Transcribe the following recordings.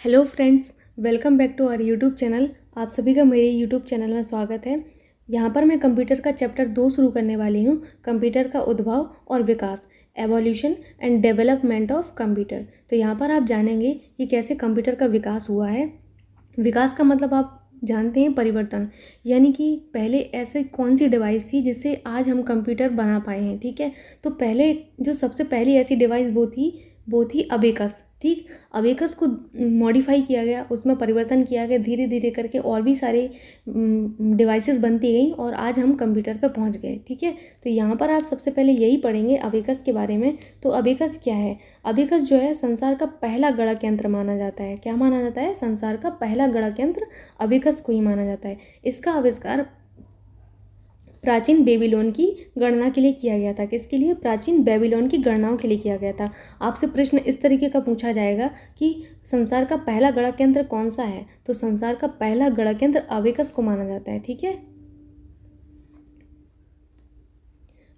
Hello friends, welcome back to our YouTube channel. आप सभी का मेरे यूट्यूब चैनल में स्वागत है। यहाँ पर मैं कंप्यूटर का चैप्टर 2 शुरू करने वाली हूँ। कंप्यूटर का उद्भव और विकास, evolution and development of computer. तो यहाँ पर आप जानेंगे कि कैसे कंप्यूटर का विकास हुआ है। विकास का मतलब आप जानते हैं परिवर्तन, यानी कि पहले ऐसे कौन सी डिवाइस थी जिससे आज हम कंप्यूटर बना पाए हैं। ठीक है, तो पहले जो सबसे पहली ऐसी डिवाइस वो थी अबेकस। ठीक, अबेकस को मॉडिफाई किया गया, उसमें परिवर्तन किया गया, धीरे धीरे करके और भी सारे डिवाइसेस बनती गई और आज हम कंप्यूटर पे पहुंच गए। ठीक है, तो यहाँ पर आप सबसे पहले यही पढ़ेंगे अबेकस के बारे में। तो अबेकस क्या है? अबेकस जो है संसार का पहला गणक यंत्र माना जाता है। क्या माना जाता है? संसार का पहला गणक यंत्र अबेकस को ही माना जाता है। इसका आविष्कार प्राचीन बेबीलोन की गणना के लिए किया गया था। किसके लिए? प्राचीन बेबीलोन की गणनाओं के लिए किया गया था। आपसे प्रश्न इस तरीके का पूछा जाएगा कि संसार का पहला गणक यंत्र कौन सा है, तो संसार का पहला गणक यंत्र अबेकस को माना जाता है। ठीक है,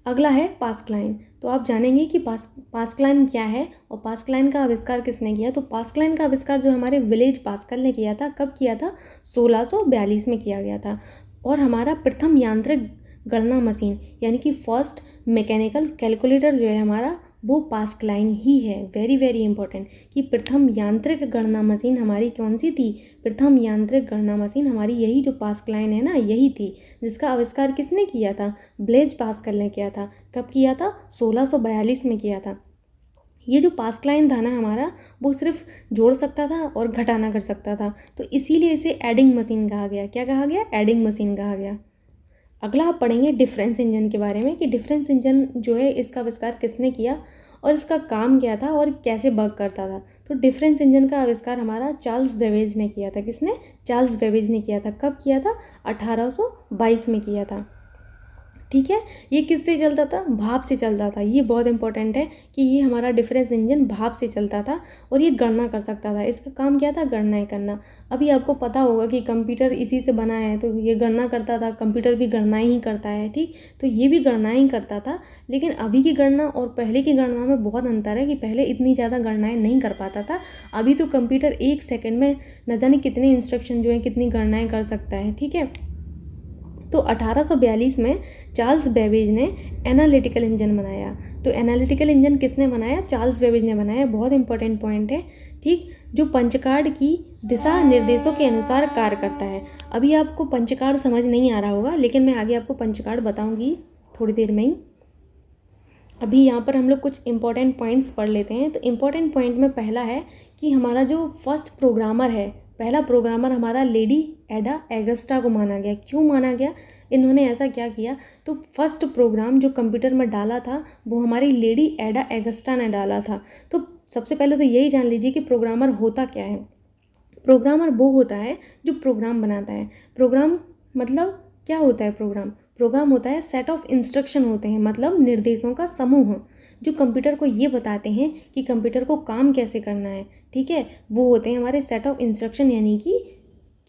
अगला है पास्कलाइन। तो आप जानेंगे कि पास्कलाइन क्या है और पास्कलाइन का आविष्कार किसने किया। तो पास्कलाइन का आविष्कार जो हमारे विलेज पास्कल ने किया था, कब किया था? 1642 में किया गया था। और हमारा प्रथम यांत्रिक गणना मशीन यानी कि फर्स्ट मैकेनिकल कैलकुलेटर जो है हमारा, वो पास्कलाइन ही है। वेरी वेरी इंपॉर्टेंट कि प्रथम यांत्रिक गणना मशीन हमारी कौन सी थी? प्रथम यांत्रिक गणना मशीन हमारी यही जो पास्कलाइन है ना, यही थी, जिसका आविष्कार किसने किया था? ब्लेज पास्कल ने किया था। कब किया था? 1642 में किया था। ये जो पास्कलाइन था ना हमारा, वो सिर्फ जोड़ सकता था और घटाना कर सकता था, तो इसीलिए इसे एडिंग मशीन कहा गया। क्या कहा गया? एडिंग मशीन कहा गया। अगला आप पढ़ेंगे डिफरेंस इंजन के बारे में कि डिफरेंस इंजन जो है इसका आविष्कार किसने किया और इसका काम क्या था और कैसे वर्क करता था। तो डिफरेंस इंजन का आविष्कार हमारा चार्ल्स बेबेज ने किया था। किसने? चार्ल्स बेबेज ने किया था। कब किया था? 1822 में किया था। ठीक है, ये किससे चलता था? भाप से चलता था। ये बहुत इंपॉर्टेंट है कि ये हमारा डिफरेंस इंजन भाप से चलता था और ये गणना कर सकता था। इसका काम क्या था? गणनाएं करना। अभी आपको पता होगा कि कंप्यूटर इसी से बना है, तो ये गणना करता था। कंप्यूटर भी गणनाएं ही करता है। ठीक, तो ये भी गणनाएं ही करता था, लेकिन अभी की गणना और पहले की गणना में बहुत अंतर है कि पहले इतनी ज़्यादा गणनाएं नहीं कर पाता था। अभी तो कंप्यूटर 1 सेकेंड में न जाने कितने इंस्ट्रक्शन जो है, कितनी गणनाएं कर सकता है। ठीक है, तो 1842 में चार्ल्स बेबेज ने एनालिटिकल इंजन बनाया। तो एनालिटिकल इंजन किसने बनाया? चार्ल्स बेबेज ने बनाया। बहुत इंपॉर्टेंट पॉइंट है। ठीक, जो पंचकार्ड की दिशा निर्देशों के अनुसार कार्य करता है। अभी आपको पंचकार्ड समझ नहीं आ रहा होगा, लेकिन मैं आगे आपको पंचकार्ड बताऊंगी थोड़ी देर में ही। अभी यहाँ पर हम लोग कुछ इंपॉर्टेंट पॉइंट्स पढ़ लेते हैं। तो इंपॉर्टेंट पॉइंट में पहला है कि हमारा जो फर्स्ट प्रोग्रामर है, पहला प्रोग्रामर हमारा लेडी एडा एगस्टा को माना गया। क्यों माना गया? इन्होंने ऐसा क्या किया? तो फर्स्ट प्रोग्राम जो कंप्यूटर में डाला था वो हमारी लेडी एडा एगस्टा ने डाला था। तो सबसे पहले तो यही जान लीजिए कि प्रोग्रामर होता क्या है। प्रोग्रामर वो होता है जो प्रोग्राम बनाता है। प्रोग्राम मतलब क्या होता है? प्रोग्राम होता है सेट ऑफ इंस्ट्रक्शन होते हैं, मतलब निर्देशों का समूह जो कंप्यूटर को ये बताते हैं कि कंप्यूटर को काम कैसे करना है। ठीक है, वो होते हैं हमारे सेट ऑफ इंस्ट्रक्शन, यानी कि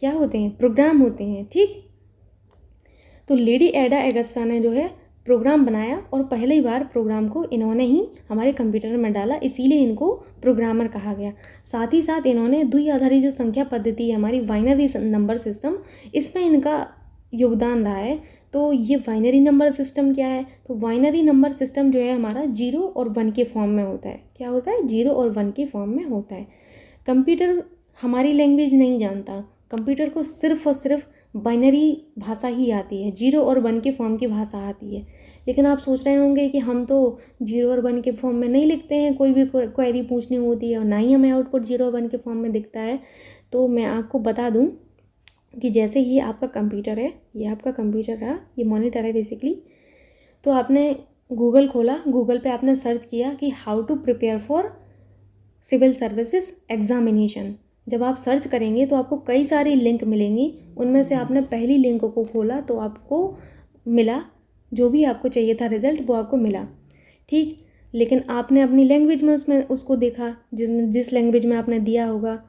क्या होते हैं? प्रोग्राम होते हैं। ठीक, तो लेडी एडा एगस्टा ने जो है प्रोग्राम बनाया और पहली बार प्रोग्राम को इन्होंने ही हमारे कंप्यूटर में डाला, इसीलिए इनको प्रोग्रामर कहा गया। साथ ही साथ इन्होंने द्विआधारी जो संख्या पद्धति है हमारी, बाइनरी नंबर सिस्टम, इसमें इनका योगदान रहा है। तो ये बाइनरी नंबर सिस्टम क्या है? तो बाइनरी नंबर सिस्टम जो है हमारा 0 और 1 के फॉर्म में होता है। क्या होता है? 0 और 1 के फॉर्म में होता है। कंप्यूटर हमारी लैंग्वेज नहीं जानता, कंप्यूटर को सिर्फ और सिर्फ बाइनरी भाषा ही आती है, 0 और 1 के फॉर्म की भाषा आती है। लेकिन आप सोच रहे होंगे कि हम तो 0 और 1 के फॉर्म में नहीं लिखते हैं, कोई भी क्वेरी पूछनी होती है और ना ही हमें आउटपुट 0 और 1 के फॉर्म में दिखता है। तो मैं आपको बता दूं कि जैसे ये आपका कंप्यूटर है, ये आपका कंप्यूटर रहा, ये मॉनिटर है बेसिकली। तो आपने गूगल खोला, गूगल पे आपने सर्च किया कि how to prepare for civil services examination. जब आप सर्च करेंगे तो आपको कई सारी लिंक मिलेंगी, उनमें से आपने पहली लिंक को खोला तो आपको मिला जो भी आपको चाहिए था रिजल्ट, वो आपको मिला। ठीक, लेकिन आपने अपनी लैंग्वेज में उसको देखा, जिस लैंग्वेज में आपने दिया होगा।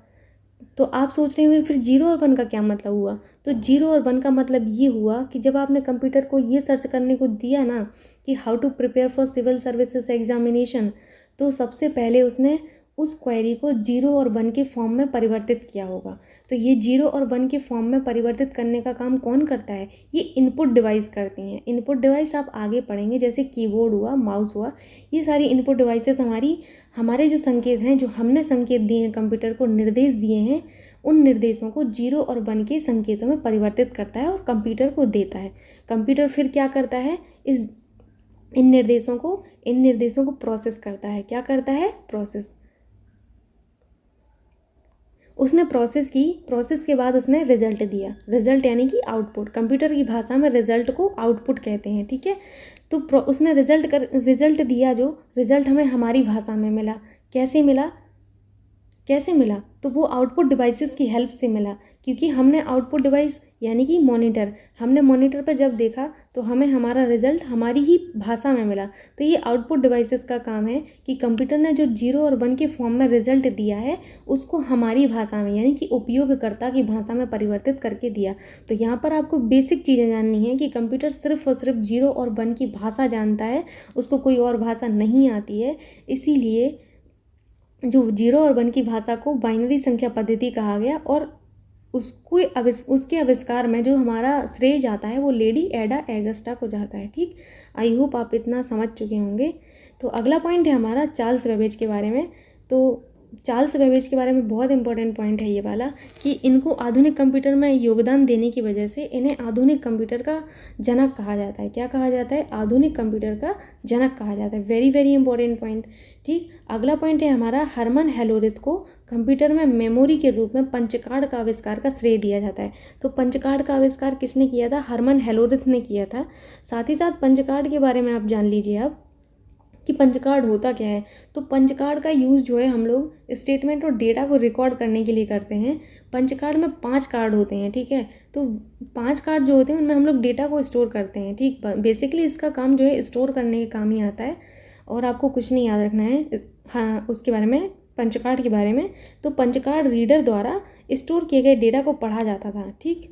तो आप सोच रहे होंगे फिर 0 और 1 का क्या मतलब हुआ? तो 0 और 1 का मतलब ये हुआ कि जब आपने कंप्यूटर को ये सर्च करने को दिया ना कि how to prepare for civil services examination, तो सबसे पहले उसने उस क्वेरी को 0 और 1 के फॉर्म में परिवर्तित किया होगा। तो ये 0 और 1 के फॉर्म में परिवर्तित करने का काम कौन करता है? ये इनपुट डिवाइस करती हैं। इनपुट डिवाइस आप आगे पढ़ेंगे, जैसे कीबोर्ड हुआ, माउस हुआ, ये सारी इनपुट डिवाइसेस हमारे जो संकेत हैं, जो हमने संकेत दिए हैं, कंप्यूटर को निर्देश दिए हैं, उन निर्देशों को 0 और 1 के संकेतों में परिवर्तित करता है और कंप्यूटर को देता है। कंप्यूटर फिर क्या करता है? इन निर्देशों को प्रोसेस करता है। क्या करता है? प्रोसेस। उसने प्रोसेस के बाद उसने रिजल्ट दिया। रिजल्ट यानी कि आउटपुट। कंप्यूटर की भाषा में रिजल्ट को आउटपुट कहते हैं, ठीक है। तो उसने रिजल्ट दिया, जो रिजल्ट हमें हमारी भाषा में मिला। कैसे मिला? तो वो आउटपुट डिवाइसेस की हेल्प से मिला, क्योंकि हमने आउटपुट डिवाइस यानी कि मॉनिटर, हमने मॉनिटर पर जब देखा तो हमें हमारा रिजल्ट हमारी ही भाषा में मिला। तो ये आउटपुट डिवाइसेस का काम है कि कंप्यूटर ने जो 0 और 1 के फॉर्म में रिजल्ट दिया है, उसको हमारी भाषा में यानी कि उपयोगकर्ता की भाषा में परिवर्तित करके दिया। तो यहाँ पर आपको बेसिक चीज़ें जाननी है कि कंप्यूटर सिर्फ और सिर्फ 0 और 1 की भाषा जानता है, उसको कोई और भाषा नहीं आती है। इसीलिए जो 0 और 1 की भाषा को बाइनरी संख्या पद्धति कहा गया, और उसके आविष्कार में जो हमारा श्रेय जाता है वो लेडी एडा एगस्टा को जाता है। ठीक, आई होप आप इतना समझ चुके होंगे। तो अगला पॉइंट है हमारा चार्ल्स बेबेज के बारे में। तो चार्ल्स बेबेज के बारे में बहुत इंपॉर्टेंट पॉइंट है ये वाला, कि इनको आधुनिक कंप्यूटर में योगदान देने की वजह से इन्हें आधुनिक कंप्यूटर का जनक कहा जाता है। क्या कहा जाता है? आधुनिक कंप्यूटर का जनक कहा जाता है। Very very important point. ठीक, अगला पॉइंट है हमारा हरमन हेलोरिथ को कंप्यूटर में मेमोरी के रूप में पंच कार्ड का आविष्कार का श्रेय दिया जाता है। तो पंच कार्ड का आविष्कार किसने किया था? हरमन हेलोरिथ ने किया था। साथ ही साथ पंच कार्ड के बारे में आप जान लीजिए अब कि पंच कार्ड होता क्या है। तो पंच कार्ड का यूज़ जो है हम लोग स्टेटमेंट और डेटा को रिकॉर्ड करने के लिए करते हैं। पंच कार्ड में 5 कार्ड होते हैं, ठीक है। तो 5 कार्ड जो होते हैं उनमें हम लोग डेटा को स्टोर करते हैं। ठीक, बेसिकली इसका काम जो है स्टोर करने के काम ही आता है, और आपको कुछ नहीं याद रखना है हाँ उसके बारे में, पंच कार्ड के बारे में। तो पंच कार्ड रीडर द्वारा स्टोर किए गए डेटा को पढ़ा जाता था। ठीक,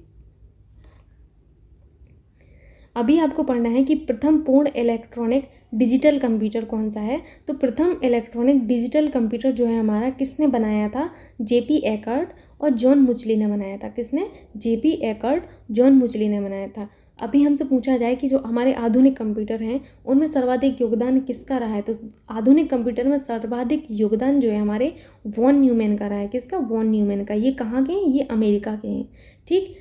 अभी आपको पढ़ना है कि प्रथम पूर्ण इलेक्ट्रॉनिक डिजिटल कंप्यूटर कौन सा है। तो प्रथम इलेक्ट्रॉनिक डिजिटल कंप्यूटर जो है हमारा किसने बनाया था? जेपी एकर्ट और जॉन मुचली ने बनाया था। किसने? जेपी एकर्ट, जॉन मुचली ने बनाया था। अभी हमसे पूछा जाए कि जो हमारे आधुनिक कंप्यूटर हैं उनमें सर्वाधिक योगदान किसका रहा है, तो आधुनिक कंप्यूटर में सर्वाधिक योगदान जो है हमारे वॉन न्यूमैन का रहा है। किसका? वॉन न्यूमैन का। ये कहाँ के हैं? ये अमेरिका के हैं। ठीक,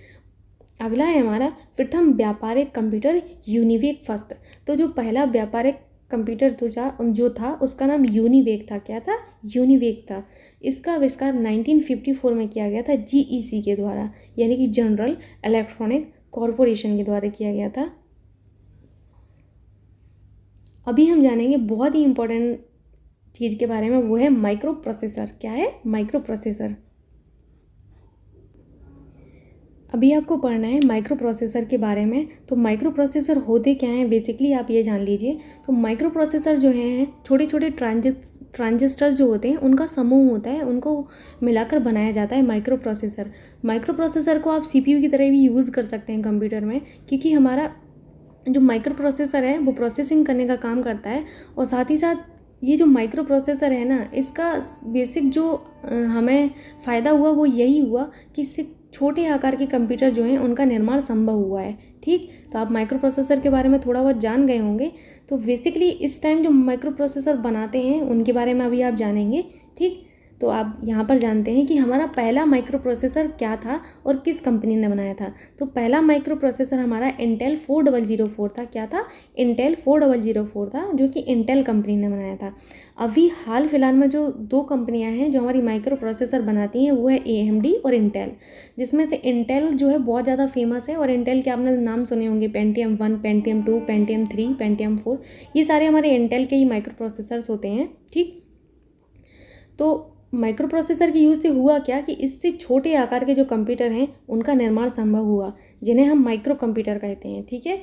अगला है हमारा प्रथम व्यापारिक कंप्यूटर यूनिवेक फर्स्ट। तो जो पहला व्यापारिक कंप्यूटर जो था उसका नाम यूनिवेक था। क्या था? यूनिवेक था। इसका आविष्कार 1954 में किया गया था जीईसी के द्वारा, यानी कि जनरल इलेक्ट्रॉनिक कॉरपोरेशन के द्वारा किया गया था। अभी हम जानेंगे बहुत ही इंपॉर्टेंट चीज़ के बारे में, वो है माइक्रो प्रोसेसर। क्या है? Micro processor. अभी आपको पढ़ना है माइक्रो प्रोसेसर के बारे में। तो माइक्रो प्रोसेसर होते क्या हैं बेसिकली आप ये जान लीजिए। तो माइक्रो प्रोसेसर जो हैं छोटे छोटे ट्रांजिस्टर जो होते हैं उनका समूह होता है, उनको मिलाकर बनाया जाता है माइक्रो प्रोसेसर। माइक्रो प्रोसेसर को आप सीपीयू की तरह भी यूज़ कर सकते हैं कंप्यूटर में, क्योंकि हमारा जो माइक्रो प्रोसेसर है वो प्रोसेसिंग करने का काम करता है। और साथ ही साथ ये जो माइक्रो प्रोसेसर है ना, इसका बेसिक जो हमें फ़ायदा हुआ वो यही हुआ कि इससे छोटे आकार के कंप्यूटर जो हैं उनका निर्माण संभव हुआ है। ठीक, तो आप माइक्रो प्रोसेसर के बारे में थोड़ा बहुत जान गए होंगे। तो बेसिकली इस टाइम जो माइक्रो प्रोसेसर बनाते हैं उनके बारे में अभी आप जानेंगे। ठीक, तो आप यहाँ पर जानते हैं कि हमारा पहला माइक्रो प्रोसेसर क्या था और किस कंपनी ने बनाया था। तो पहला माइक्रो प्रोसेसर हमारा इंटेल 4004 था। क्या था? इंटेल 4004 था, जो कि इंटेल कंपनी ने बनाया था। अभी हाल फिलहाल में जो 2 कंपनियां हैं जो हमारी माइक्रो प्रोसेसर बनाती हैं वो है AMD और इंटेल, जिसमें से इंटेल जो है बहुत ज़्यादा फेमस है। और इंटेल के आपने नाम सुने होंगे, पेंटियम 1, पेंटियम 2, पेंटियम 3, पेंटियम 4, ये सारे हमारे इंटेल के ही माइक्रो प्रोसेसर्स होते हैं। ठीक, तो माइक्रो प्रोसेसर के यूज़ से हुआ क्या कि इससे छोटे आकार के जो कंप्यूटर हैं उनका निर्माण संभव हुआ, जिन्हें हम माइक्रो कंप्यूटर कहते हैं। ठीक है,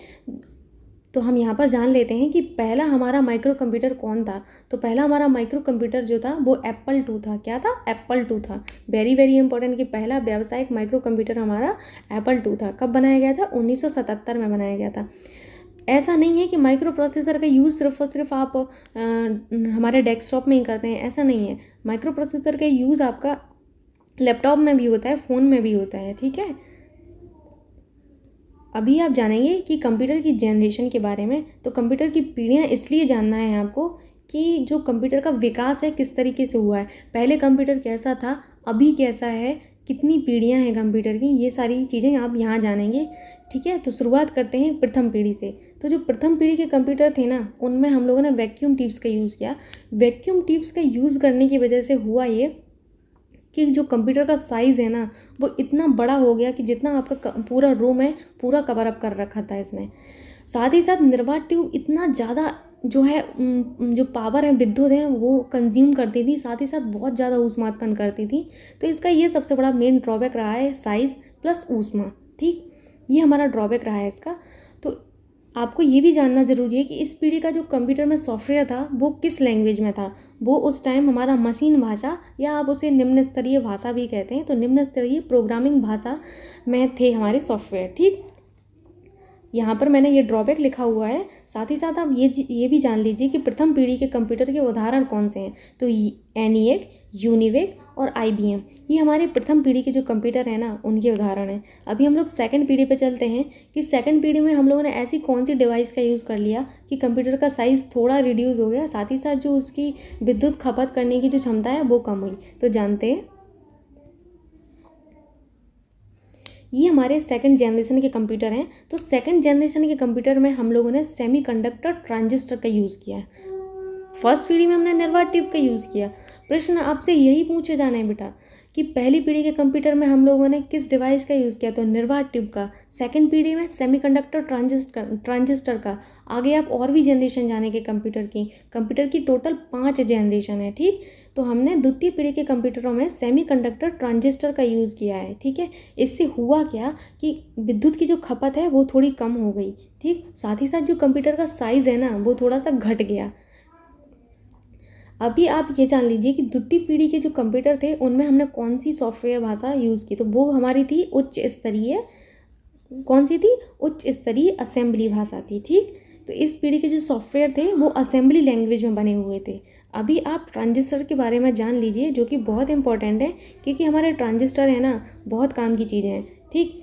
तो हम यहाँ पर जान लेते हैं कि पहला हमारा माइक्रो कंप्यूटर कौन था। तो पहला हमारा माइक्रो कंप्यूटर जो था वो एप्पल 2 था। क्या था? एप्पल 2 था। वेरी वेरी इंपॉर्टेंट कि पहला व्यावसायिक माइक्रो कंप्यूटर हमारा एप्पल 2 था। कब बनाया गया था? 1977 में बनाया गया था। ऐसा नहीं है कि माइक्रो प्रोसेसर का यूज़ सिर्फ और सिर्फ आप हमारे डेस्कटॉप में ही करते हैं, ऐसा नहीं है। माइक्रो प्रोसेसर का यूज़ आपका लैपटॉप में भी होता है, फ़ोन में भी होता है, ठीक है। अभी आप जानेंगे कि कंप्यूटर की जनरेशन के बारे में। तो कंप्यूटर की पीढ़ियाँ इसलिए जानना है आपको कि जो कंप्यूटर का विकास है किस तरीके से हुआ है, पहले कंप्यूटर कैसा था, अभी कैसा है, कितनी पीढ़ियाँ हैं कंप्यूटर की, ये सारी चीज़ें आप यहाँ जानेंगे, ठीक है। तो शुरुआत करते हैं प्रथम पीढ़ी से। तो जो प्रथम पीढ़ी के कंप्यूटर थे ना, उनमें हम लोगों ने वैक्यूम ट्यूब्स का यूज़ किया। वैक्यूम ट्यूब्स का यूज़ करने की वजह से हुआ ये कि जो कंप्यूटर का साइज़ है ना, वो इतना बड़ा हो गया कि जितना आपका पूरा रूम है पूरा कवर अप कर रखा था इसने। साथ ही साथ निर्वात ट्यूब इतना ज़्यादा जो है जो पावर है, विद्युत है, वो कंज्यूम करती थी, साथ ही साथ बहुत ज़्यादा ऊष्मा उत्पन्न करती थी। तो इसका ये सबसे बड़ा मेन ड्रॉबैक रहा है, साइज़ प्लस ऊष्मा, ठीक, ये हमारा ड्रॉबैक रहा है इसका। तो आपको ये भी जानना ज़रूरी है कि इस पीढ़ी का जो कंप्यूटर में सॉफ्टवेयर था वो किस लैंग्वेज में था। वो उस टाइम हमारा मशीन भाषा, या आप उसे निम्न स्तरीय भाषा भी कहते हैं, तो निम्न स्तरीय प्रोग्रामिंग भाषा में थे हमारे सॉफ्टवेयर, ठीक। यहाँ पर मैंने ये ड्रॉबैक लिखा हुआ है। साथ ही साथ आप ये भी जान लीजिए कि प्रथम पीढ़ी के कंप्यूटर के उदाहरण कौन से हैं। तो ENIAC, यूनिवेक और IBM, ये हमारे प्रथम पीढ़ी के जो कंप्यूटर हैं ना, उनके उदाहरण हैं। अभी हम लोग सेकंड पीढ़ी पे चलते हैं कि सेकंड पीढ़ी में हम लोगों ने ऐसी कौन सी डिवाइस का यूज़ कर लिया कि कंप्यूटर का साइज़ थोड़ा रिड्यूस हो गया, साथ ही साथ जो उसकी विद्युत खपत करने की जो क्षमता है वो कम हुई। तो जानते हैं, ये हमारे सेकंड जनरेशन के कंप्यूटर हैं। तो सेकंड जनरेशन के कंप्यूटर में हम लोगों ने सेमीकंडक्टर ट्रांजिस्टर का यूज़ किया है। फर्स्ट पीढ़ी में हमने निर्वात ट्यूब का यूज़ किया। प्रश्न आपसे यही पूछे जाना है बेटा कि पहली पीढ़ी के कंप्यूटर में हम लोगों ने किस डिवाइस का यूज़ किया, तो निर्वात ट्यूब का। सेकंड पीढ़ी में सेमीकंडक्टर ट्रांजिस्टर का। आगे आप और भी जनरेशन जानेंगे कंप्यूटर की टोटल 5 जनरेशन है, ठीक। तो हमने द्वितीय पीढ़ी के कंप्यूटरों में सेमीकंडक्टर ट्रांजिस्टर का यूज़ किया है, ठीक है। इससे हुआ क्या कि विद्युत की जो खपत है वो थोड़ी कम हो गई, ठीक। साथ ही साथ जो कंप्यूटर का साइज़ है ना, वो थोड़ा सा घट गया। अभी आप ये जान लीजिए कि द्वितीय पीढ़ी के जो कंप्यूटर थे उनमें हमने कौन सी सॉफ्टवेयर भाषा यूज़ की, तो वो हमारी थी उच्च स्तरीय, कौन सी थी, उच्च स्तरीय असेंबली भाषा थी, ठीक। तो इस पीढ़ी के जो सॉफ्टवेयर थे वो असेंबली लैंग्वेज में बने हुए थे। अभी आप ट्रांजिस्टर के बारे में जान लीजिए, जो कि बहुत इंपॉर्टेंट है, क्योंकि हमारे ट्रांजिस्टर है ना, बहुत काम की चीज़ें हैं, ठीक।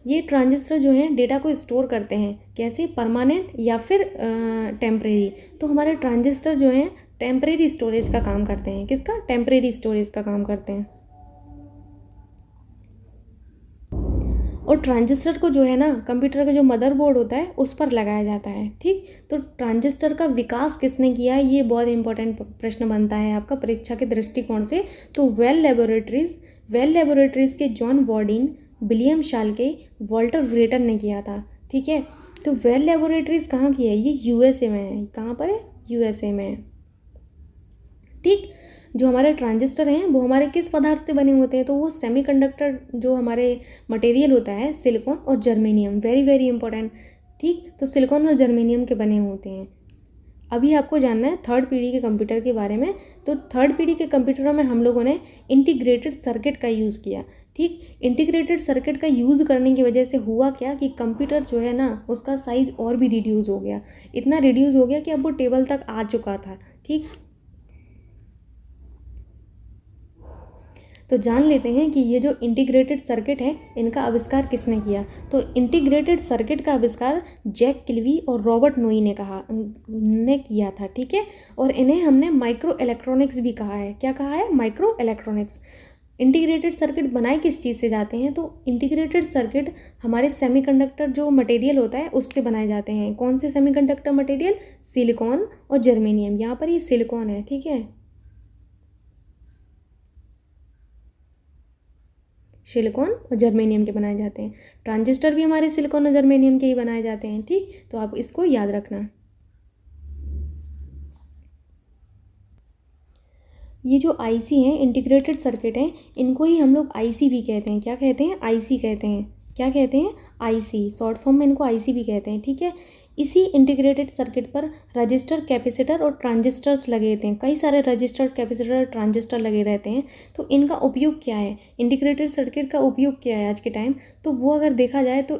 ये ट्रांजिस्टर जो हैं डेटा को स्टोर करते हैं, कैसे, परमानेंट या फिर टेम्परेरी। तो हमारे ट्रांजिस्टर जो हैं टेम्परेरी स्टोरेज का काम करते हैं। किसका, टेम्परेरी स्टोरेज का काम करते हैं। और ट्रांजिस्टर को जो है ना, कंप्यूटर का जो मदरबोर्ड होता है उस पर लगाया जाता है, ठीक। तो ट्रांजिस्टर का विकास किसने किया है, ये बहुत इंपॉर्टेंट प्रश्न बनता है आपका परीक्षा के दृष्टिकोण से। तो वेल लेबोरेटरीज़ के जॉन वॉर्डिन, विलियम शाल्के, वॉल्टर व्रेटन ने किया था, ठीक है। तो वेल लेबोरेटरीज़ कहाँ की है, ये USA में है। कहाँ पर है, USA में है, ठीक। जो हमारे ट्रांजिस्टर हैं वो हमारे किस पदार्थ से बने होते हैं, तो वो सेमीकंडक्टर जो हमारे मटेरियल होता है, सिलिकॉन और जर्मेनियम, वेरी वेरी इंपॉर्टेंट, ठीक। तो सिलिकॉन और जर्मेनियम के बने होते हैं। अभी आपको जानना है थर्ड पीढ़ी के कंप्यूटर के बारे में। तो थर्ड पीढ़ी के कंप्यूटरों में हम लोगों ने इंटीग्रेटेड सर्किट का यूज़ किया, ठीक। इंटीग्रेटेड सर्किट का यूज़ करने की वजह से हुआ क्या कि कंप्यूटर जो है ना, उसका साइज़ और भी रिड्यूस हो गया। इतना रिड्यूस हो गया कि अब वो टेबल तक आ चुका था, ठीक। तो जान लेते हैं कि ये जो इंटीग्रेटेड सर्किट है इनका आविष्कार किसने किया। तो इंटीग्रेटेड सर्किट का आविष्कार जैक किल्वी और रॉबर्ट नोई ने किया था, ठीक है। और इन्हें हमने माइक्रो इलेक्ट्रॉनिक्स भी कहा है। क्या कहा है, माइक्रो इलेक्ट्रॉनिक्स। इंटीग्रेटेड सर्किट बनाए किस चीज़ से जाते हैं, तो इंटीग्रेटेड सर्किट हमारे सेमीकंडक्टर जो मटेरियल होता है उससे बनाए जाते हैं। कौन से सेमीकंडक्टर मटेरियल, सिलिकॉन और जर्मेनियम। यहाँ पर ये सिलिकॉन है, ठीक है, सिलिकॉन और जर्मेनियम के बनाए जाते हैं। ट्रांजिस्टर भी हमारे सिलिकॉन और जर्मेनियम के ही बनाए जाते हैं, ठीक। तो आप इसको याद रखना। ये जो IC हैं, इंटीग्रेटेड सर्किट हैं, इनको ही हम लोग IC भी कहते हैं। क्या कहते हैं, IC कहते हैं। क्या कहते हैं, IC, शॉर्ट फॉर्म में इनको IC भी कहते हैं, ठीक है। इसी इंटीग्रेटेड सर्किट पर रजिस्टर, कैपेसिटर और ट्रांजिस्टर्स लगे रहते हैं। कई सारे रजिस्टर, कैपेसिटर और ट्रांजिस्टर लगे रहते हैं। तो इनका उपयोग क्या है, इंटीग्रेटेड सर्किट का उपयोग क्या है आज के टाइम, तो वो अगर देखा जाए तो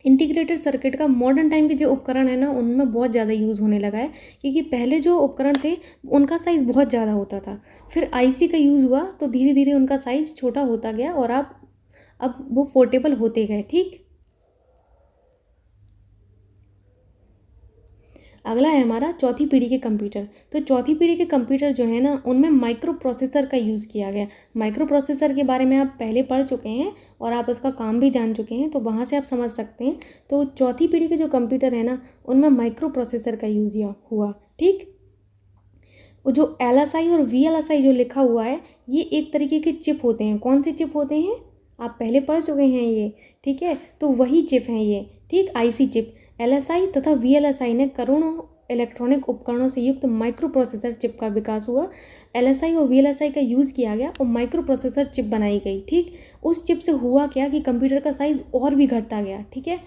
इंटीग्रेटेड सर्किट का मॉडर्न टाइम के जो उपकरण है ना उनमें बहुत ज़्यादा यूज़ होने लगा है, क्योंकि पहले जो उपकरण थे उनका साइज़ बहुत ज़्यादा होता था। फिर आईसी का यूज़ हुआ तो धीरे धीरे उनका साइज़ छोटा होता गया और अब वो पोर्टेबल होते गए। ठीक, अगला है हमारा चौथी पीढ़ी के कंप्यूटर। तो चौथी पीढ़ी के कंप्यूटर जो है ना उनमें माइक्रो प्रोसेसर का यूज़ किया गया। माइक्रो प्रोसेसर के बारे में आप पहले पढ़ चुके हैं और आप उसका काम भी जान चुके हैं, तो वहाँ से आप समझ सकते हैं। तो चौथी पीढ़ी के जो कंप्यूटर है ना उनमें माइक्रो प्रोसेसर का यूज़ हुआ। ठीक, वो जो LSI और VLSI जो लिखा हुआ है ये एक तरीके के चिप होते हैं। कौन से चिप होते हैं, आप पहले पढ़ चुके हैं ये। ठीक है, तो वही चिप हैं ये। ठीक, IC चिप। LSI तथा VLSI ने करोड़ों इलेक्ट्रॉनिक उपकरणों से युक्त माइक्रो प्रोसेसर चिप का विकास हुआ। LSI और VLSI का यूज़ किया गया और माइक्रो प्रोसेसर चिप बनाई गई। ठीक, उस चिप से हुआ क्या कि कंप्यूटर का साइज़ और भी घटता गया। ठीक है,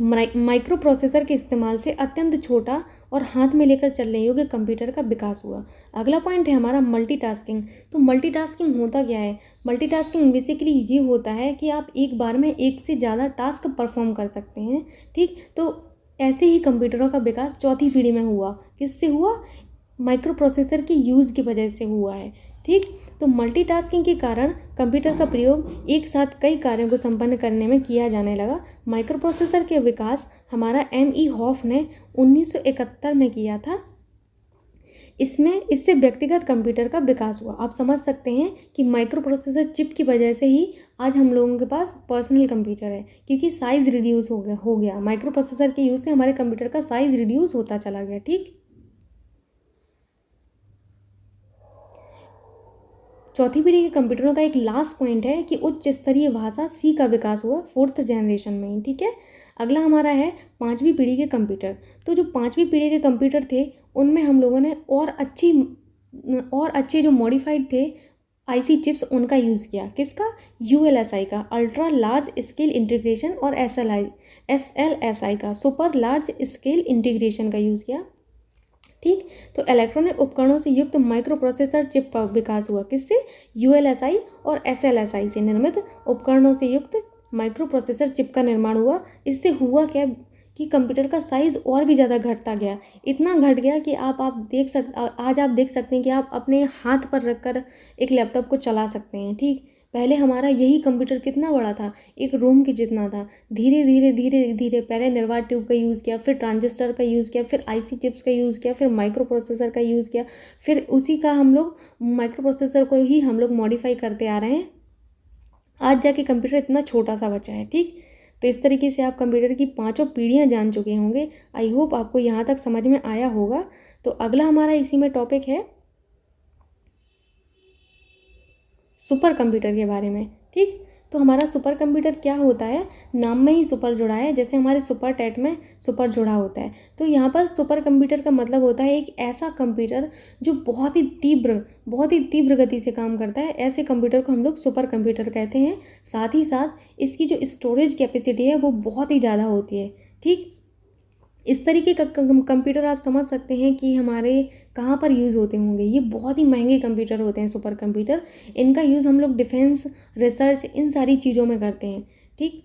माइक्रो प्रोसेसर के इस्तेमाल से अत्यंत छोटा और हाथ में लेकर चलने योग्य कंप्यूटर का विकास हुआ। अगला पॉइंट है हमारा मल्टीटास्किंग। तो मल्टीटास्किंग होता क्या है? मल्टीटास्किंग बेसिकली ये होता है कि आप एक बार में एक से ज़्यादा टास्क परफॉर्म कर सकते हैं। ठीक, तो ऐसे ही कंप्यूटरों का विकास चौथी पीढ़ी में हुआ। किससे हुआ? माइक्रो प्रोसेसर की यूज़ की वजह से हुआ है। ठीक, तो मल्टीटास्किंग के कारण कंप्यूटर का प्रयोग एक साथ कई कार्यों को संपन्न करने में किया जाने लगा। माइक्रो प्रोसेसर के विकास हमारा M.E. हॉफ ने 1971 में किया था। इससे व्यक्तिगत कंप्यूटर का विकास हुआ। आप समझ सकते हैं कि माइक्रो प्रोसेसर चिप की वजह से ही आज हम लोगों के पास पर्सनल कंप्यूटर है, क्योंकि साइज़ रिड्यूस हो गया। माइक्रो प्रोसेसर के यूज़ से हमारे कंप्यूटर का साइज़ रिड्यूस होता चला गया। ठीक, चौथी पीढ़ी के कंप्यूटरों का एक लास्ट पॉइंट है कि उच्च स्तरीय भाषा C का विकास हुआ 4th जनरेशन में ही। ठीक है, अगला हमारा है पाँचवीं पीढ़ी के कंप्यूटर। तो जो पाँचवीं पीढ़ी के कंप्यूटर थे उनमें हम लोगों ने और अच्छे जो मॉडिफाइड थे IC चिप्स उनका यूज़ किया। किसका? ULSI का, अल्ट्रा लार्ज स्केल इंटीग्रेशन, और SLSI का, सुपर लार्ज स्केल इंटीग्रेशन का यूज़ किया। ठीक, तो इलेक्ट्रॉनिक उपकरणों से युक्त माइक्रो प्रोसेसर चिप का विकास हुआ। किससे? ULSI और SLSI से निर्मित उपकरणों से युक्त माइक्रो प्रोसेसर चिप का निर्माण हुआ। इससे हुआ क्या कि कंप्यूटर का साइज़ और भी ज़्यादा घटता गया। इतना घट गया कि आज आप देख सकते हैं कि आप अपने हाथ पर रखकर एक लैपटॉप को चला सकते हैं। ठीक, पहले हमारा यही कंप्यूटर कितना बड़ा था, एक रूम के जितना था। धीरे धीरे धीरे धीरे पहले निर्वात ट्यूब का यूज़ किया, फिर ट्रांजिस्टर का यूज़ किया, फिर IC चिप्स का यूज़ किया, फिर माइक्रो प्रोसेसर का यूज़ किया, फिर उसी का हम लोग माइक्रो प्रोसेसर को ही हम लोग मॉडिफाई करते आ रहे हैं। आज जाके कंप्यूटर इतना छोटा सा बचा है। ठीक, तो इस तरीके से आप कंप्यूटर की पाँचों पीढ़ियाँ जान चुके होंगे। आई होप आपको यहाँ तक समझ में आया होगा। तो अगला हमारा इसी में टॉपिक है सुपर कंप्यूटर के बारे में। ठीक, तो हमारा सुपर कंप्यूटर क्या होता है? नाम में ही सुपर जुड़ा है, जैसे हमारे सुपर टेट में सुपर जुड़ा होता है। तो यहाँ पर सुपर कंप्यूटर का मतलब होता है एक ऐसा कंप्यूटर जो बहुत ही तीव्र गति से काम करता है। ऐसे कंप्यूटर को हम लोग सुपर कंप्यूटर कहते हैं। साथ ही साथ इसकी जो स्टोरेज कैपेसिटी है वो बहुत ही ज़्यादा होती है। ठीक, इस तरीके का कंप्यूटर आप समझ सकते हैं कि हमारे कहाँ पर यूज़ होते होंगे। ये बहुत ही महंगे कंप्यूटर होते हैं सुपर कंप्यूटर। इनका यूज़ हम लोग डिफेंस, रिसर्च, इन सारी चीज़ों में करते हैं। ठीक,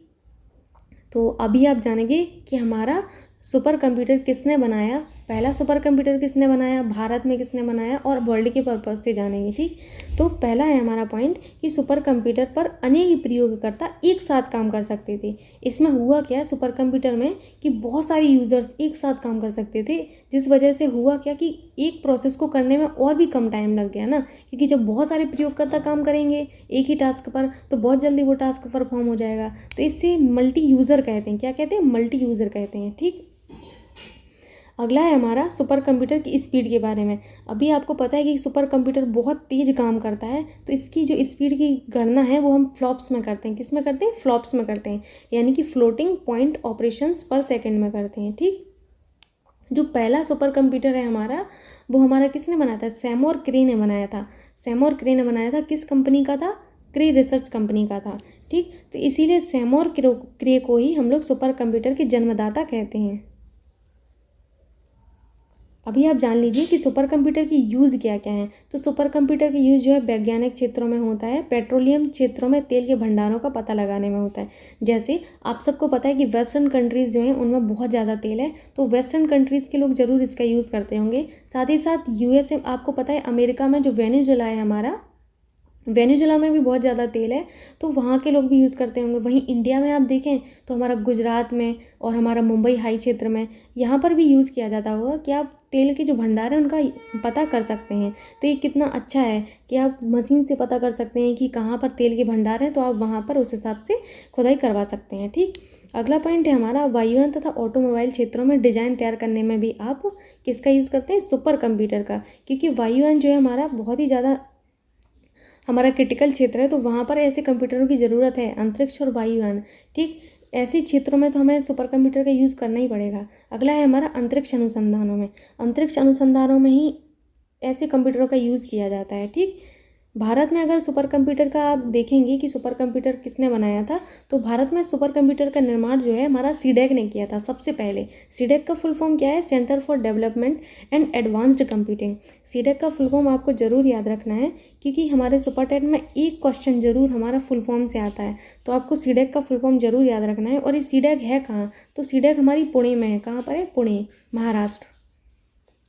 तो अभी आप जानेंगे कि हमारा सुपर कंप्यूटर किसने बनाया, पहला सुपर कंप्यूटर किसने बनाया, भारत में किसने बनाया, और वर्ल्ड के पर्पज़ से जानेंगे। ठीक, तो पहला है हमारा पॉइंट कि सुपर कंप्यूटर पर अनेक प्रयोगकर्ता एक साथ काम कर सकते थे। इसमें हुआ क्या सुपर कंप्यूटर में कि बहुत सारे यूज़र्स एक साथ काम कर सकते थे, जिस वजह से हुआ क्या कि एक प्रोसेस को करने में और भी कम टाइम लग गया ना, क्योंकि जब बहुत सारे प्रयोगकर्ता काम करेंगे एक ही टास्क पर तो बहुत जल्दी वो टास्क परफॉर्म हो जाएगा। तो इससे मल्टी यूज़र कहते हैं। क्या कहते हैं? मल्टी यूज़र कहते हैं। ठीक, अगला है हमारा सुपर कंप्यूटर की स्पीड के बारे में। अभी आपको पता है कि सुपर कंप्यूटर बहुत तेज़ काम करता है, तो इसकी जो स्पीड की गणना है वो हम फ्लॉप्स में करते हैं। किस में करते हैं? फ्लॉप्स में करते हैं, यानी कि फ्लोटिंग पॉइंट ऑपरेशंस पर सेकंड में करते हैं। ठीक, जो पहला सुपर कंप्यूटर है हमारा वो हमारा किसने बनाया था? सैमोर क्रे ने बनाया था। सैमोर क्रे ने बनाया था। किस कंपनी का था? क्रे रिसर्च कंपनी का था। ठीक, तो इसीलिए सैमोर क्रे को ही हम लोग सुपर कंप्यूटर के जन्मदाता कहते हैं। अभी आप जान लीजिए कि सुपर कंप्यूटर की यूज़ क्या क्या है। तो सुपर कंप्यूटर की यूज़ जो है वैज्ञानिक क्षेत्रों में होता है, पेट्रोलियम क्षेत्रों में तेल के भंडारों का पता लगाने में होता है। जैसे आप सबको पता है कि वेस्टर्न कंट्रीज़ जो हैं उनमें बहुत ज़्यादा तेल है, तो वेस्टर्न कंट्रीज़ के लोग ज़रूर इसका यूज़ करते होंगे। साथ ही साथ यूएसए, आपको पता है अमेरिका में जो वेनेजुएला है हमारा, वेनेजुएला में भी बहुत ज़्यादा तेल है, तो वहाँ के लोग भी यूज़ करते होंगे। वहीं इंडिया में आप देखें तो हमारा गुजरात में और हमारा मुंबई हाई क्षेत्र में, यहाँ पर भी यूज़ किया जाता होगा कि आप तेल के जो भंडार हैं उनका पता कर सकते हैं। तो ये कितना अच्छा है कि आप मशीन से पता कर सकते हैं कि कहाँ पर तेल के भंडार हैं, तो आप वहाँ पर उस हिसाब से खुदाई करवा सकते हैं। ठीक, अगला पॉइंट है हमारा वायुयान तथा ऑटोमोबाइल क्षेत्रों में डिज़ाइन तैयार करने में भी आप किसका यूज़ करते हैं? सुपर कंप्यूटर का, क्योंकि वायुयान जो है हमारा बहुत ही ज़्यादा हमारा क्रिटिकल क्षेत्र है, तो वहाँ पर ऐसे कंप्यूटरों की ज़रूरत है, अंतरिक्ष और वायुयान। ठीक, ऐसे क्षेत्रों में तो हमें सुपर कंप्यूटर का यूज़ करना ही पड़ेगा। अगला है हमारा अंतरिक्ष अनुसंधानों में, अंतरिक्ष अनुसंधानों में ही ऐसे कंप्यूटरों का यूज़ किया जाता है। ठीक, भारत में अगर सुपर कंप्यूटर का आप देखेंगे कि सुपर कंप्यूटर किसने बनाया था, तो भारत में सुपर कंप्यूटर का निर्माण जो है हमारा सीडेक ने किया था सबसे पहले। सीडेक का फुल फॉर्म क्या है? Centre for development and advanced computing. CDAC का फुल फॉर्म आपको ज़रूर याद रखना है, क्योंकि हमारे सुपर टेट में एक क्वेश्चन ज़रूर हमारा फुल फॉर्म से आता है, तो आपको सीडेक का फुल फॉर्म ज़रूर याद रखना है। और ये सीडेक है कहाँ? तो सीडेक हमारी पुणे में है। कहाँ पर है? पुणे, महाराष्ट्र।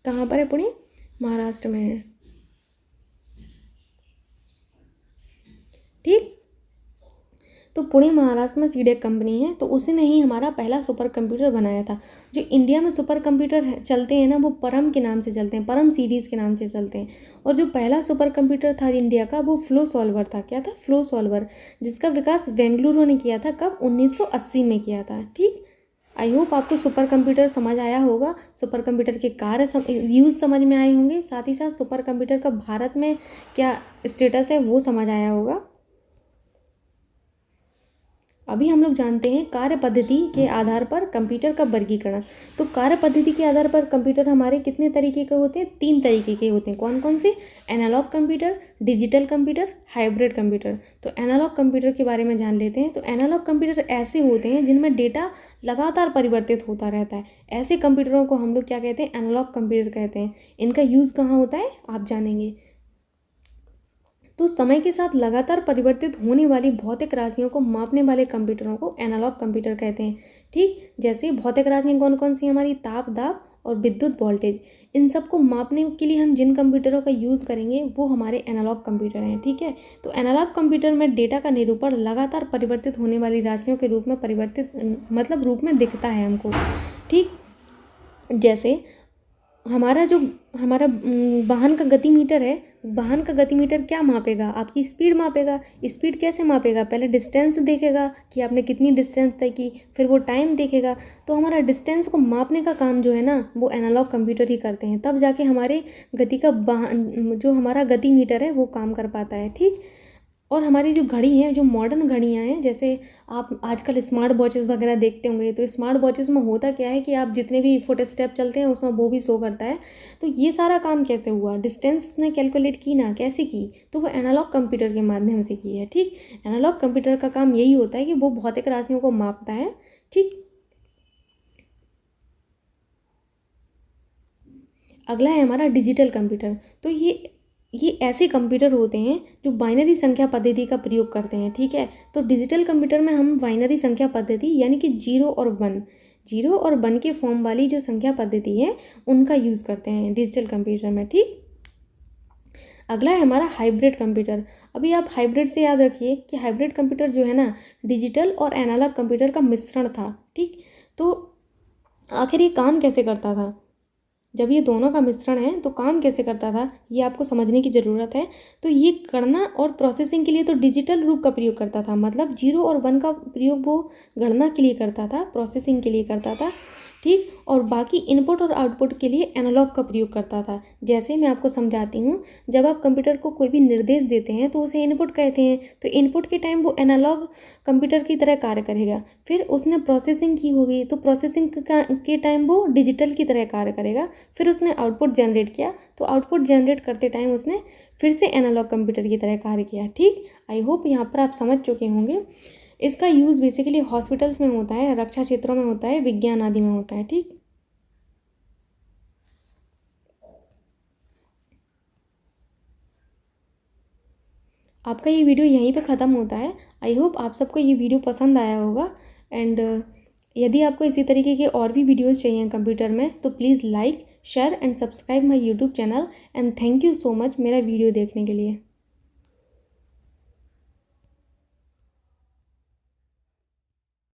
कहाँ पर है? पुणे, महाराष्ट्र में है। ठीक, तो पुणे महाराष्ट्र में सीडेक कंपनी है, तो उसने ही हमारा पहला सुपर कंप्यूटर बनाया था। जो इंडिया में सुपर कंप्यूटर चलते हैं ना, वो परम के नाम से चलते हैं, परम सीरीज़ के नाम से चलते हैं। और जो पहला सुपर कंप्यूटर था इंडिया का, वो फ्लो सॉल्वर था। क्या था? फ्लो सॉल्वर, जिसका विकास बेंगलुरु ने किया था। कब? 1980 में किया था। ठीक, आई होप आपको सुपर कंप्यूटर समझ आया होगा, सुपर कंप्यूटर के कार्य यूज़ समझ में आए होंगे, साथ ही साथ सुपर कंप्यूटर का भारत में क्या स्टेटस है वो समझ आया होगा। अभी हम लोग जानते हैं कार्य पद्धति के आधार पर कंप्यूटर का वर्गीकरण। तो कार्य पद्धति के आधार पर कंप्यूटर हमारे कितने तरीके के होते हैं? 3 तरीके के होते हैं। कौन कौन से? Analogue computer, digital computer, hybrid computer. तो एनालॉग कंप्यूटर के बारे में जान लेते हैं। तो एनालॉग कंप्यूटर ऐसे होते हैं जिनमें डेटा लगातार परिवर्तित होता रहता है। ऐसे कंप्यूटरों को हम लोग क्या कहते हैं? एनालॉग कंप्यूटर कहते हैं। इनका यूज़ कहाँ होता है आप जानेंगे। तो समय के साथ लगातार परिवर्तित होने वाली भौतिक राशियों को मापने वाले कंप्यूटरों को एनालॉग कंप्यूटर कहते हैं। ठीक, जैसे भौतिक राशियाँ कौन कौन सी? हमारी ताप, दाब और विद्युत वोल्टेज। इन सब को मापने के लिए हम जिन कंप्यूटरों का यूज़ करेंगे वो हमारे एनालॉग कंप्यूटर हैं। ठीक है, तो एनालॉग कंप्यूटर में डेटा का निरूपण लगातार परिवर्तित होने वाली राशियों के रूप में परिवर्तित मतलब रूप में दिखता है हमको। ठीक, जैसे हमारा वाहन का गति मीटर है, वाहन का गति मीटर क्या मापेगा? आपकी स्पीड मापेगा। स्पीड कैसे मापेगा? पहले डिस्टेंस देखेगा कि आपने कितनी डिस्टेंस तय की, फिर वो टाइम देखेगा। तो हमारा डिस्टेंस को मापने का काम जो है ना, वो एनालॉग कंप्यूटर ही करते हैं, तब जाके हमारे गति का जो हमारा गति मीटर है वो काम कर पाता है। ठीक, और हमारी जो घड़ी हैं, जो मॉडर्न घड़ियाँ हैं, जैसे आप आजकल स्मार्ट वॉचेस वगैरह देखते होंगे, तो स्मार्ट वॉचेस में होता क्या है कि आप जितने भी फुट स्टेप चलते हैं उसमें वो भी शो करता है। तो ये सारा काम कैसे हुआ? डिस्टेंस उसने कैलकुलेट की ना, कैसे की? तो वो एनालॉग कंप्यूटर के माध्यम से की है। ठीक, एनालॉग कंप्यूटर का काम यही होता है कि वो भौतिक राशियों को मापता है। ठीक, अगला है हमारा डिजिटल कंप्यूटर। तो ये ऐसे कंप्यूटर होते हैं जो बाइनरी संख्या पद्धति का प्रयोग करते हैं। ठीक है, तो डिजिटल कंप्यूटर में हम बाइनरी संख्या पद्धति यानी कि 0 और 1 के फॉर्म वाली जो संख्या पद्धति है उनका यूज़ करते हैं डिजिटल कंप्यूटर में। ठीक, अगला है हमारा हाइब्रिड कंप्यूटर। अभी आप हाइब्रिड से याद रखिए कि हाइब्रिड कंप्यूटर जो है ना, डिजिटल और एनालॉग कंप्यूटर का मिश्रण था। ठीक, तो आखिर ये काम कैसे करता था? जब ये दोनों का मिश्रण है तो काम कैसे करता था, ये आपको समझने की ज़रूरत है। तो ये गणना और प्रोसेसिंग के लिए तो डिजिटल रूप का प्रयोग करता था, मतलब 0 और 1 का प्रयोग वो गणना के लिए करता था, प्रोसेसिंग के लिए करता था। ठीक, और बाकी इनपुट और आउटपुट के लिए एनालॉग का प्रयोग करता था। जैसे मैं आपको समझाती हूँ, जब आप कंप्यूटर को कोई भी निर्देश देते हैं तो उसे इनपुट कहते हैं। तो इनपुट के टाइम वो एनालॉग कंप्यूटर की तरह कार्य करेगा। फिर उसने प्रोसेसिंग की होगी तो प्रोसेसिंग के टाइम वो डिजिटल की तरह कार्य करेगा। फिर उसने आउटपुट जनरेट किया तो आउटपुट जनरेट करते टाइम उसने फिर से एनालॉग कंप्यूटर की तरह कार्य किया। ठीक, आई होप यहाँ पर आप समझ चुके होंगे। इसका यूज़ बेसिकली हॉस्पिटल्स में होता है, रक्षा क्षेत्रों में होता है, विज्ञान आदि में होता है। ठीक, आपका ये वीडियो यहीं पे ख़त्म होता है। आई होप आप सबको ये वीडियो पसंद आया होगा। एंड यदि आपको इसी तरीके के और भी वीडियोस चाहिए कंप्यूटर में तो please like share and subscribe my YouTube channel. And thank you so much मेरा वीडियो देखने के लिए।